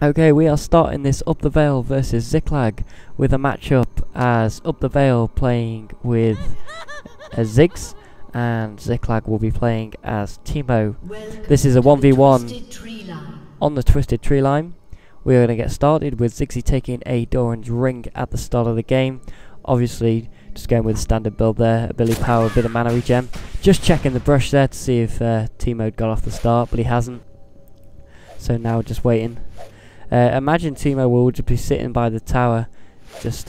Okay, we are starting this Upthevale versus Ziclag with a matchup as Upthevale playing with ziggs and Ziclag will be playing as teemo. This is a 1v1 on the twisted tree line. We're going to get started with Ziggsy taking a Doran's ring at the start of the game. Obviously just going with the standard build there, ability power, a bit of mana regen. Just checking the brush there to see if teemo got off the start, but he hasn't. So now just waiting. Imagine teemo will just be sitting by the tower, just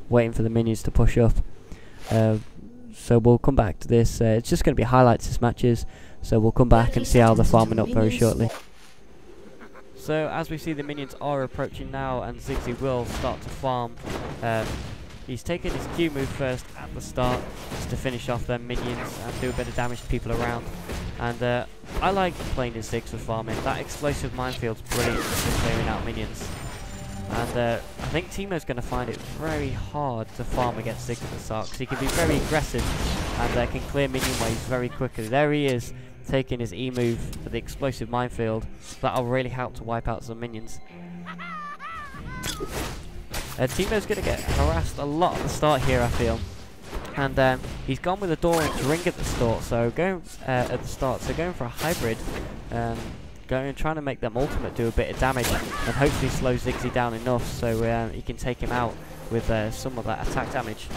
waiting for the minions to push up. So we'll come back to this. It's just going to be highlights this matches, so we'll come back and see how they're farming up very shortly. So as we see, the minions are approaching now, and Ziggsy will start to farm. He's taking his Q move first at the start, just to finish off their minions and do a bit of damage to people around. And I like playing as ziggs for farming. That explosive minefield's brilliant for clearing out minions. And I think teemo's going to find it very hard to farm against ziggs at the start, because he can be very aggressive and can clear minion waves very quickly. There he is, taking his E move for the explosive minefield. That'll really help to wipe out some minions. Teemo's going to get harassed a lot at the start here, I feel. And he's gone with a Doran's ring at the start, so going for a hybrid, trying to make them ultimate do a bit of damage, and hopefully slow Ziggsy down enough so he can take him out with some of that attack damage.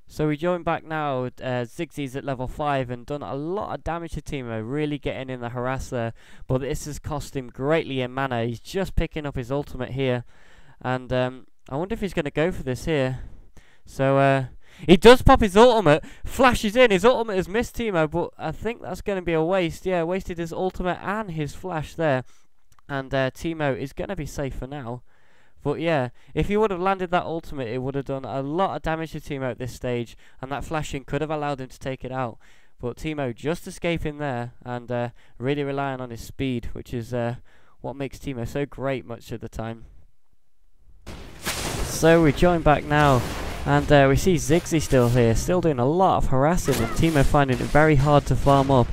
So we join back now. Ziggsy's at level 5 and done a lot of damage to teemo, really getting in the harass there, but this has cost him greatly in mana. He's just picking up his ultimate here, and I wonder if he's going to go for this here. So he does pop his ultimate, flashes in. His ultimate has missed teemo, but I think that's going to be a waste. Yeah, wasted his ultimate and his flash there, and teemo is going to be safe for now. But yeah, if he would have landed that ultimate, it would have done a lot of damage to teemo at this stage, and that flashing could have allowed him to take it out. But teemo just escaping there, and really relying on his speed, which is what makes teemo so great much of the time. So we join back now, and we see Ziggsy still here, still doing a lot of harassing, and teemo finding it very hard to farm up.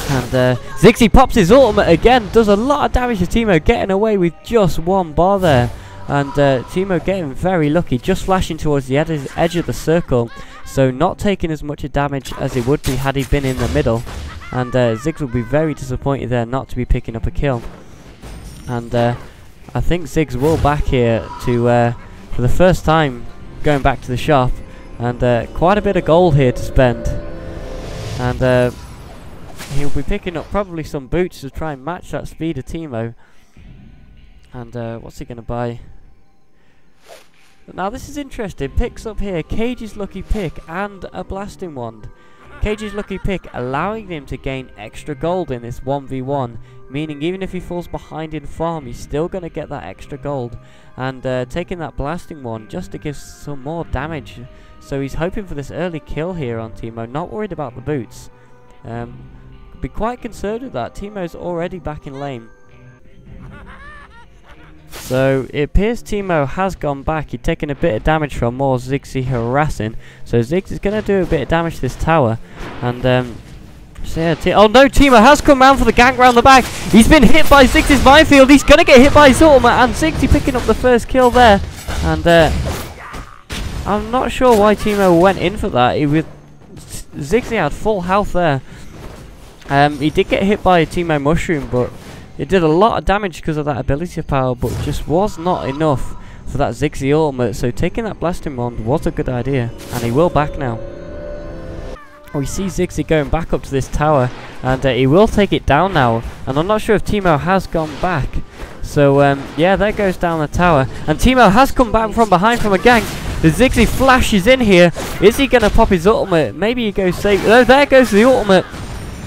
And Ziggsy pops his ultimate again, does a lot of damage to teemo, getting away with just one bar there. And teemo getting very lucky, just flashing towards the edge of the circle, so not taking as much damage as it would be had he been in the middle. And Ziggs will be very disappointed there not to be picking up a kill. And I think Ziggs will back here to, for the first time, going back to the shop. And quite a bit of gold here to spend. And he'll be picking up probably some boots to try and match that speed of teemo. And what's he going to buy? Now this is interesting. Picks up here Cage's lucky pick and a blasting wand. Cage's lucky pick allowing him to gain extra gold in this 1v1, meaning even if he falls behind in farm, he's still going to get that extra gold. And taking that blasting wand just to give some more damage. So he's hoping for this early kill here on teemo, not worried about the boots. Be quite concerned with that. Teemo's already back in lane. So it appears teemo has gone back. He's taken a bit of damage from more Ziggsy harassing. So Ziggs is going to do a bit of damage to this tower. And so yeah, oh no, teemo has come round for the gank round the back. He's been hit by Ziggsy's minefield. He's going to get hit by his ultimate, and Ziggsy picking up the first kill there. And I'm not sure why teemo went in for that. Ziggsy had full health there. He did get hit by a teemo mushroom, but it did a lot of damage because of that ability power, but just was not enough for that Ziggsy ultimate. So taking that blasting wand was a good idea, and he will back now. We see Ziggsy going back up to this tower, and he will take it down now. And I'm not sure if teemo has gone back. So yeah, there goes down the tower, and teemo has come back from behind from a gank. The Ziggsy flashes in here. Is he going to pop his ultimate? Maybe he goes safe. Oh, there goes the ultimate.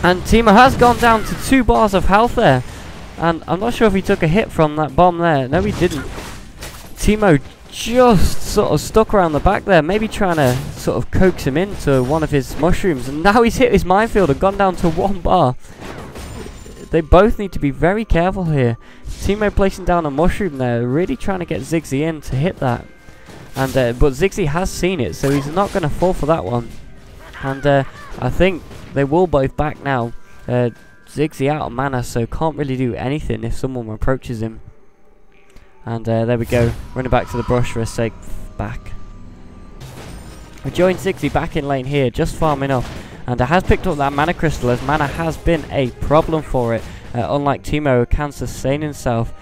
And teemo has gone down to 2 bars of health there. And I'm not sure if he took a hit from that bomb there. No, he didn't. Teemo just sort of stuck around the back there, maybe trying to sort of coax him into one of his mushrooms. And now he's hit his minefield and gone down to 1 bar. They both need to be very careful here. Teemo placing down a mushroom there, really trying to get Ziggsy in to hit that. And but Ziggsy has seen it, so he's not going to fall for that one. And I think they will both back now. Ziggsy out of mana, so can't really do anything if someone approaches him. And there we go, running back to the brush for a safe back. We joined Ziggsy back in lane here, just farming up. And it has picked up that mana crystal, as mana has been a problem for it. Unlike Teemo, who can sustain himself.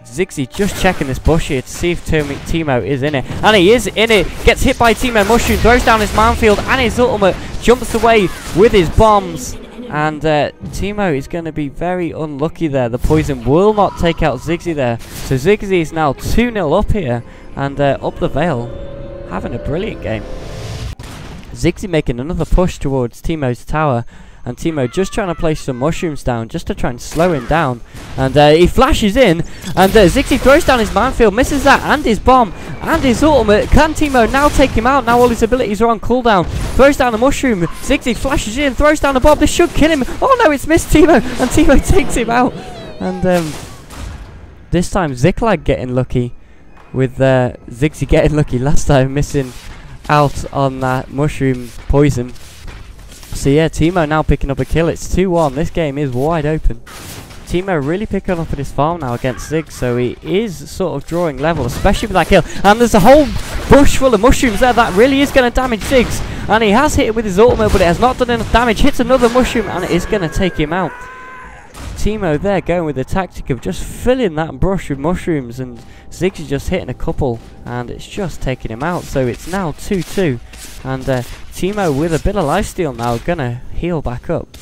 Ziggsy just checking this bush here to see if Teemo is in it. And he is in it. Gets hit by Teemo. Mushroom throws down his minefield and his ultimate. Jumps away with his bombs. And Teemo is going to be very unlucky there. The poison will not take out Ziggsy there. So Ziggsy is now 2-0 up here. And Upthevale having a brilliant game. Ziggsy making another push towards Teemo's tower. And Teemo just trying to place some mushrooms down just to try and slow him down. And he flashes in. And Ziggsy throws down his minefield. Misses that and his bomb. And his ultimate. Can Teemo now take him out? Now all his abilities are on cooldown. Throws down a mushroom. Ziggsy flashes in. Throws down a bomb. This should kill him. Oh no, it's missed Teemo. And Teemo takes him out. And this time Ziclag getting lucky. With Ziggsy getting lucky last time. Missing out on that mushroom poison. So yeah, Teemo now picking up a kill. It's 2-1. This game is wide open. Teemo really picking up at his farm now against Ziggs, so he is sort of drawing level, especially with that kill. And there's a whole bush full of mushrooms there that really is going to damage Ziggs. And he has hit it with his ultimate, but it has not done enough damage. Hits another mushroom, and it is going to take him out. Teemo there going with the tactic of just filling that brush with mushrooms, and Ziggs is just hitting a couple, and it's just taking him out. So it's now 2-2, and Teemo with a bit of lifesteal now, gonna heal back up.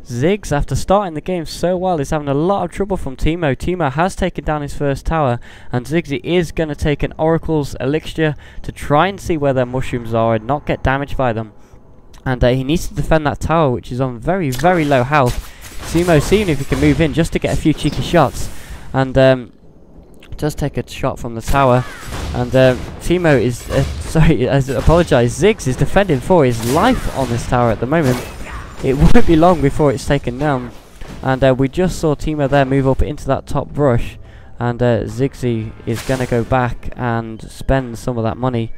Ziggs, after starting the game so well, is having a lot of trouble from Teemo. Teemo has taken down his first tower, and Ziggsy is going to take an Oracle's Elixir to try and see where their mushrooms are and not get damaged by them. And he needs to defend that tower, which is on very, very low health. Teemo seeing if he can move in just to get a few cheeky shots. And does take a shot from the tower. And Teemo is, sorry, I apologise, Ziggs is defending for his life on this tower at the moment. It won't be long before it's taken down. And we just saw Teemo there move up into that top brush. And Ziggsy is going to go back and spend some of that money.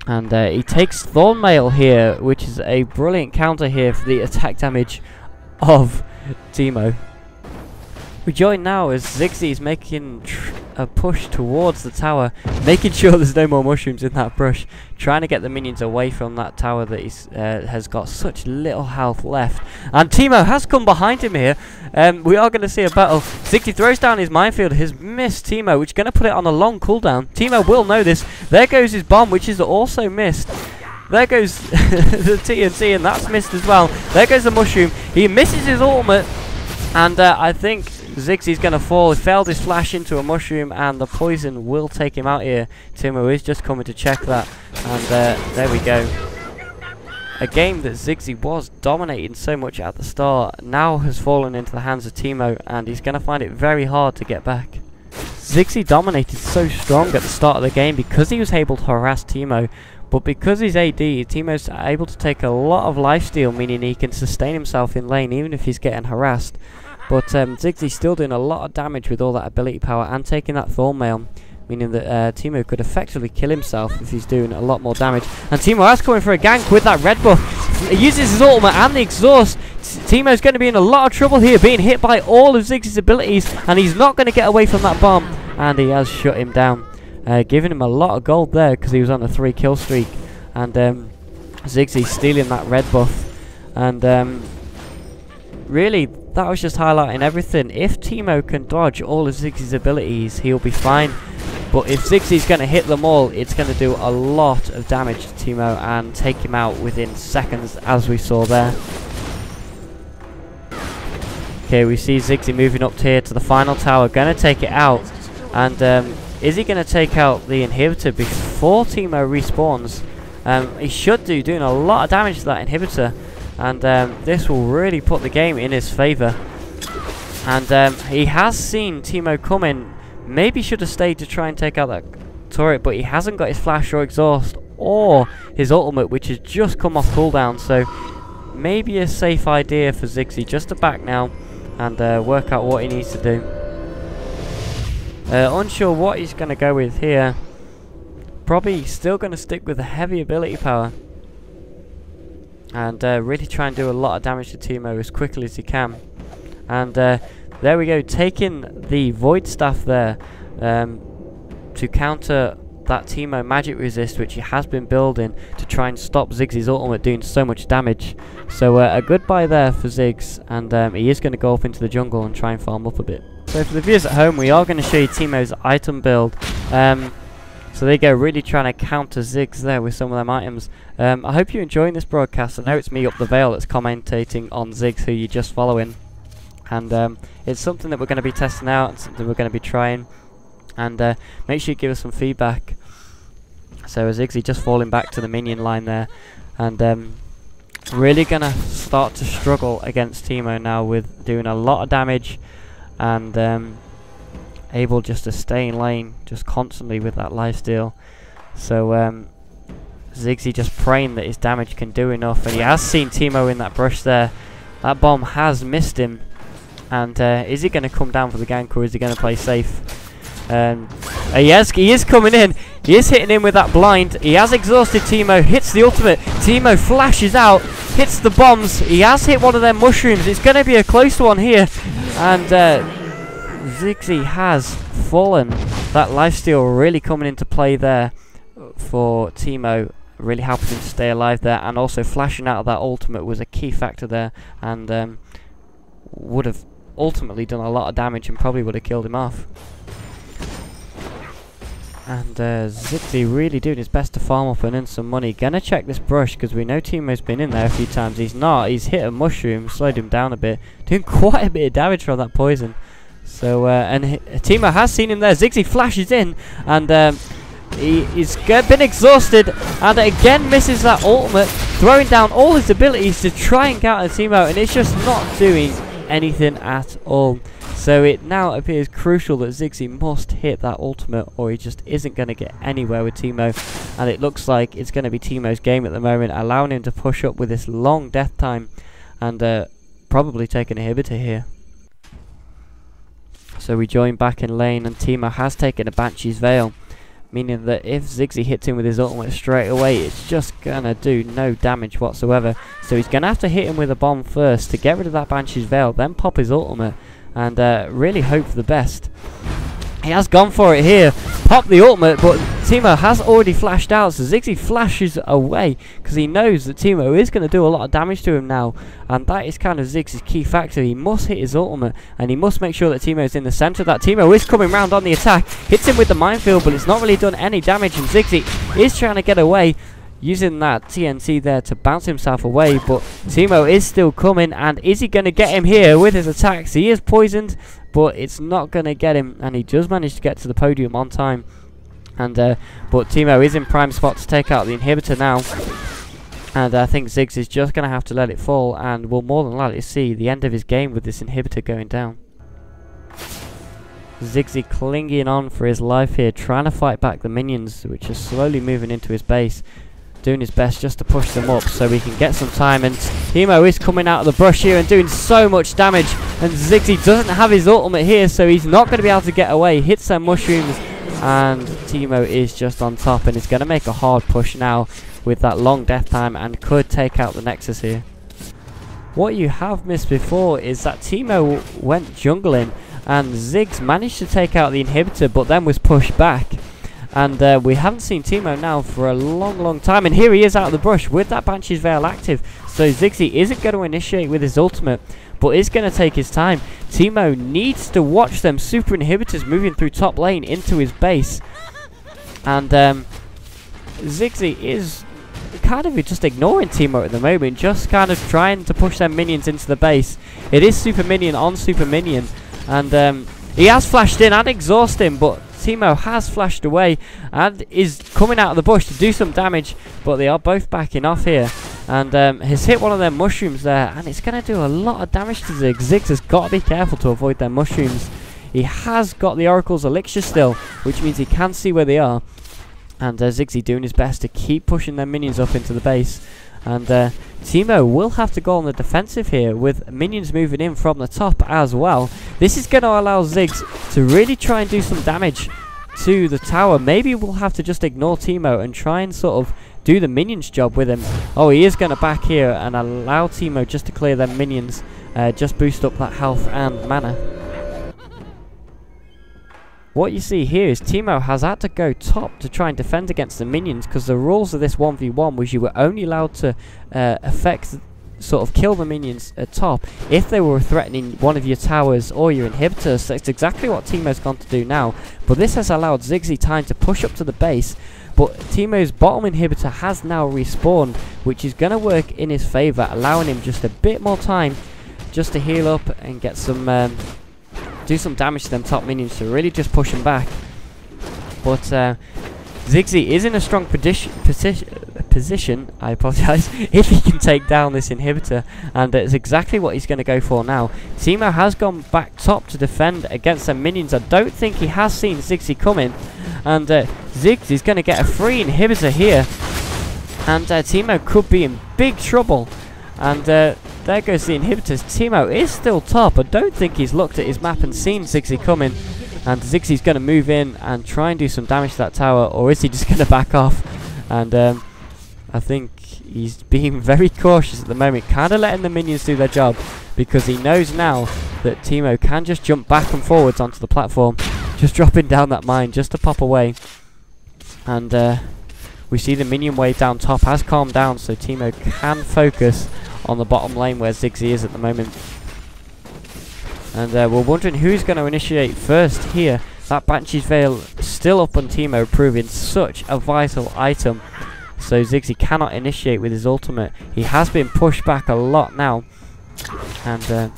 And he takes Thornmail here, which is a brilliant counter here for the attack damage of Teemo. We join now as Ziggsy is making a push towards the tower, making sure there's no more mushrooms in that brush, trying to get the minions away from that tower that has got such little health left. And Teemo has come behind him here. We are going to see a battle. Ziggsy throws down his minefield, has missed Teemo, which is going to put it on a long cooldown. Teemo will know this. There goes his bomb, which is also missed. There goes the TNT, and that's missed as well. There goes the mushroom. He misses his ultimate, and I think Ziggsy's going to fall. He failed his flash into a mushroom, and the poison will take him out here. Teemo is just coming to check that, and there we go. A game that Ziggsy was dominating so much at the start now has fallen into the hands of Teemo, and he's going to find it very hard to get back. Ziggsy dominated so strong at the start of the game because he was able to harass Teemo. But because he's AD, Teemo's able to take a lot of lifesteal, meaning he can sustain himself in lane even if he's getting harassed. But Ziggsy's still doing a lot of damage with all that ability power and taking that Thornmail, meaning that Teemo could effectively kill himself if he's doing a lot more damage. And Teemo has coming for a gank with that red buff. He uses his ultimate and the exhaust. Teemo's going to be in a lot of trouble here, being hit by all of Ziggsy's abilities, and he's not going to get away from that bomb. And he has shut him down. Giving him a lot of gold there because he was on a 3-kill streak. And Ziggsy stealing that red buff. And really, that was just highlighting everything. If Teemo can dodge all of Ziggsy's abilities, he'll be fine. But if Ziggsy's going to hit them all, it's going to do a lot of damage to Teemo and take him out within seconds, as we saw there. Okay, we see Ziggsy moving up here to the final tower, going to take it out. And is he going to take out the inhibitor before Teemo respawns? He should do, doing a lot of damage to that inhibitor. And this will really put the game in his favour. And he has seen Teemo coming. Maybe should have stayed to try and take out that turret, but he hasn't got his flash or exhaust or his ultimate, which has just come off cooldown. So maybe a safe idea for Ziggsy just to back now and work out what he needs to do. Unsure what he's going to go with here. Probably still going to stick with the heavy ability power. and really try and do a lot of damage to Teemo as quickly as he can. And there we go, taking the Void Staff there to counter that Teemo magic resist, which he has been building to try and stop Ziggs' ultimate doing so much damage. So a goodbye there for Ziggs, and he is going to go up into the jungle and try and farm up a bit. So for the viewers at home, we are going to show you Teemo's item build. So there you go, really trying to counter Ziggs there with some of them items. I hope you're enjoying this broadcast. I know it's me, Upthevale, that's commentating on Ziggs, who you're just following. And it's something that we're going to be testing out, and something we're going to be trying. And make sure you give us some feedback. So Ziggsy just falling back to the minion line there. And really going to start to struggle against Teemo now with doing a lot of damage. And able just to stay in lane just constantly with that lifesteal. So Ziggsy just praying that his damage can do enough. And he has seen Teemo in that brush there. That bomb has missed him. And is he going to come down for the gank, or is he going to play safe? He is coming in. He is hitting him with that blind. He has exhausted Teemo. Hits the ultimate. Teemo flashes out. Hits the bombs. He has hit one of them mushrooms. It's going to be a close one here. And Ziggsy has fallen. That lifesteal really coming into play there for Teemo. Really helping him to stay alive there. And also flashing out of that ultimate was a key factor there. And would have ultimately done a lot of damage and probably would have killed him off. And Ziggsy really doing his best to farm up and earn some money. Gonna check this brush because we know Teemo's been in there a few times. He's not. He's hit a mushroom, slowed him down a bit. Doing quite a bit of damage from that poison. So, and Teemo has seen him there. Ziggsy flashes in, and he's been exhausted, and again misses that ultimate, throwing down all his abilities to try and counter Teemo, and it's just not doing anything at all. So it now appears crucial that Ziggsy must hit that ultimate, or he just isn't going to get anywhere with Teemo. And it looks like it's going to be Teemo's game at the moment, allowing him to push up with this long death time, and probably take an inhibitor here. So we join back in lane, and Teemo has taken a Banshee's Veil, meaning that if Ziggsy hits him with his ultimate straight away, it's just going to do no damage whatsoever. So he's going to have to hit him with a bomb first to get rid of that Banshee's Veil, then pop his ultimate, and really hope for the best. He has gone for it here, popped the ultimate, but Teemo has already flashed out, so Ziggsy flashes away because he knows that Teemo is going to do a lot of damage to him now, and that is kind of Ziggs' key factor. He must hit his ultimate, and he must make sure that Teemo is in the centre of that. Teemo is coming round on the attack, hits him with the minefield, but it's not really done any damage, and Ziggsy is trying to get away, using that TNT there to bounce himself away, but Teemo is still coming, and is he going to get him here with his attacks? He is poisoned, but it's not going to get him, and he does manage to get to the podium on time. And but Teemo is in prime spot to take out the inhibitor now, and I think Ziggs is just going to have to let it fall, and we'll more than likely see the end of his game with this inhibitor going down. Ziggsy clinging on for his life here, trying to fight back the minions, which are slowly moving into his base, doing his best just to push them up so we can get some time. And Teemo is coming out of the brush here and doing so much damage, and Ziggsy doesn't have his ultimate here, so he's not going to be able to get away. Hits some mushrooms, and Teemo is just on top, and is going to make a hard push now with that long death time, and could take out the Nexus here. What you have missed before is that Teemo went jungling, and Ziggs managed to take out the inhibitor, but then was pushed back. And we haven't seen Teemo now for a long time, and here he is out of the brush with that Banshee's Veil active. So Ziggsy isn't going to initiate with his ultimate, but is going to take his time. Teemo needs to watch them super inhibitors moving through top lane into his base, and Ziggsy is kind of just ignoring Teemo at the moment, just kind of trying to push their minions into the base. It is super minion on super minion, and he has flashed in and exhausted him, but Teemo has flashed away and is coming out of the bush to do some damage, but they are both backing off here, and has hit one of their mushrooms there, and it's going to do a lot of damage to Ziggs. Ziggs has got to be careful to avoid their mushrooms. He has got the Oracle's elixir still, which means he can see where they are, and Ziggsy doing his best to keep pushing their minions up into the base. And Teemo will have to go on the defensive here with minions moving in from the top as well. This is going to allow Ziggs to really try and do some damage to the tower. Maybe we'll have to just ignore Teemo and try and sort of do the minions job with him. Oh, he is going to back here and allow Teemo just to clear them minions, just boost up that health and mana. What you see here is Teemo has had to go top to try and defend against the minions, because the rules of this 1v1 was you were only allowed to sort of kill the minions at top if they were threatening one of your towers or your inhibitors. So it's exactly what Teemo's gone to do now, but this has allowed Ziggsy time to push up to the base, but Teemo's bottom inhibitor has now respawned, which is going to work in his favour, allowing him just a bit more time just to heal up and get some do some damage to them top minions to really just push them back. But Ziggsy is in a strong position, I apologise, if he can take down this inhibitor, and it's exactly what he's going to go for now. Teemo has gone back top to defend against the minions. I don't think he has seen Ziggsy coming, and Ziggs is going to get a free inhibitor here, and Teemo could be in big trouble. And there goes the inhibitors. Teemo is still top. I don't think he's looked at his map and seen Ziggsy coming. And Ziggsy's going to move in and try and do some damage to that tower, or is he just going to back off? And I think he's being very cautious at the moment, kind of letting the minions do their job, because he knows now that Teemo can just jump back and forwards onto the platform, just dropping down that mine just to pop away. And we see the minion wave down top has calmed down, so Teemo can focus on the bottom lane where Ziggsy is at the moment. And we're wondering who's going to initiate first here. That Banshee's Veil still up on Teemo, proving such a vital item. So Ziggsy cannot initiate with his ultimate. He has been pushed back a lot now, and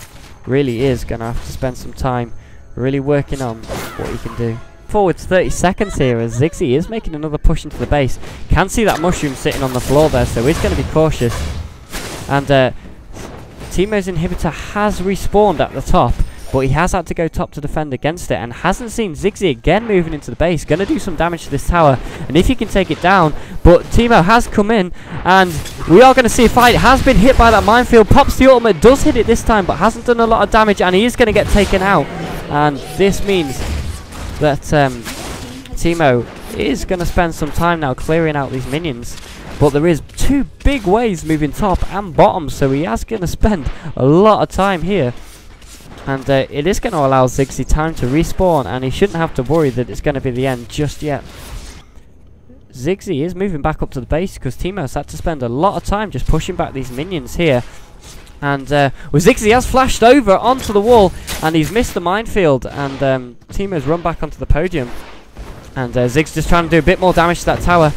really is going to have to spend some time really working on what he can do. Forwards 30 seconds here as Ziggsy is making another push into the base. Can see that mushroom sitting on the floor there, so he's going to be cautious. And Teemo's inhibitor has respawned at the top, but he has had to go top to defend against it, and hasn't seen Ziggsy again moving into the base. Going to do some damage to this tower, and if he can take it down, but Teemo has come in, and we are going to see a fight. Has been hit by that minefield, pops the ultimate, does hit it this time, but hasn't done a lot of damage, and he is going to get taken out. And this means that Teemo is going to spend some time now clearing out these minions. But there is two big waves moving top and bottom, so he is going to spend a lot of time here. And it is going to allow Ziggsy time to respawn, and he shouldn't have to worry that it's going to be the end just yet. Ziggsy is moving back up to the base because Teemo's had to spend a lot of time just pushing back these minions here. And Ziggsy has flashed over onto the wall, and he's missed the minefield, and Teemo's run back onto the podium. And Ziggs just trying to do a bit more damage to that tower.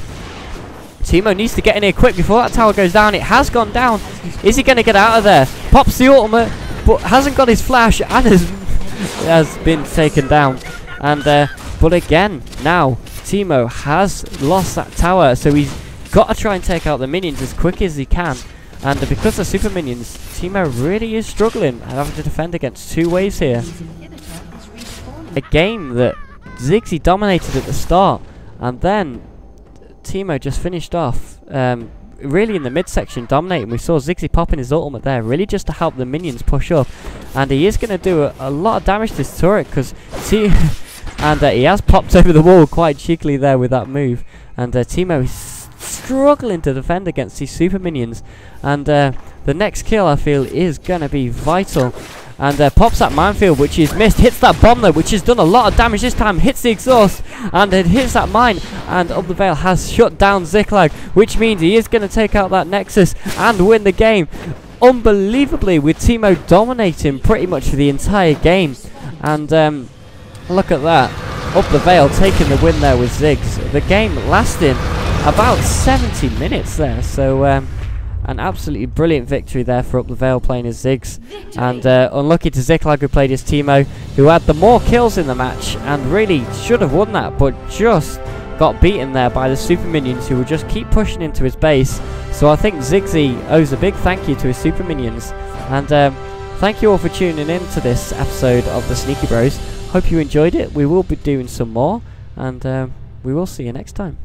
Teemo needs to get in here quick before that tower goes down. It has gone down. Is he going to get out of there? Pops the ultimate, but hasn't got his flash, and has been taken down. And but again, now Teemo has lost that tower, so he's got to try and take out the minions as quick as he can. And because of super minions, Teemo really is struggling and having to defend against two waves here. A game that Ziggsy dominated at the start, and then Teemo just finished off really in the midsection dominating. We saw Ziggsy popping his ultimate there, really just to help the minions push up, and he is going to do a lot of damage to this turret, because and he has popped over the wall quite cheekily there with that move. And Teemo is struggling to defend against these super minions, and the next kill I feel is going to be vital. And pops that minefield, which is missed, hits that bomb though, which has done a lot of damage this time, hits the exhaust, and it hits that mine, and Upthevale has shut down Ziclag, which means he is going to take out that Nexus and win the game, unbelievably, with Teemo dominating pretty much for the entire game. And look at that, Upthevale taking the win there with Ziggs, the game lasting about 70 minutes there, so an absolutely brilliant victory there for Upthevale playing as Ziggs. And unlucky to Ziclag, who played as Teemo, who had the more kills in the match and really should have won that, but just got beaten there by the super minions, who would just keep pushing into his base. So I think Ziggsy owes a big thank you to his super minions. And thank you all for tuning in to this episode of the Sneaky Bros. Hope you enjoyed it. We will be doing some more, and we will see you next time.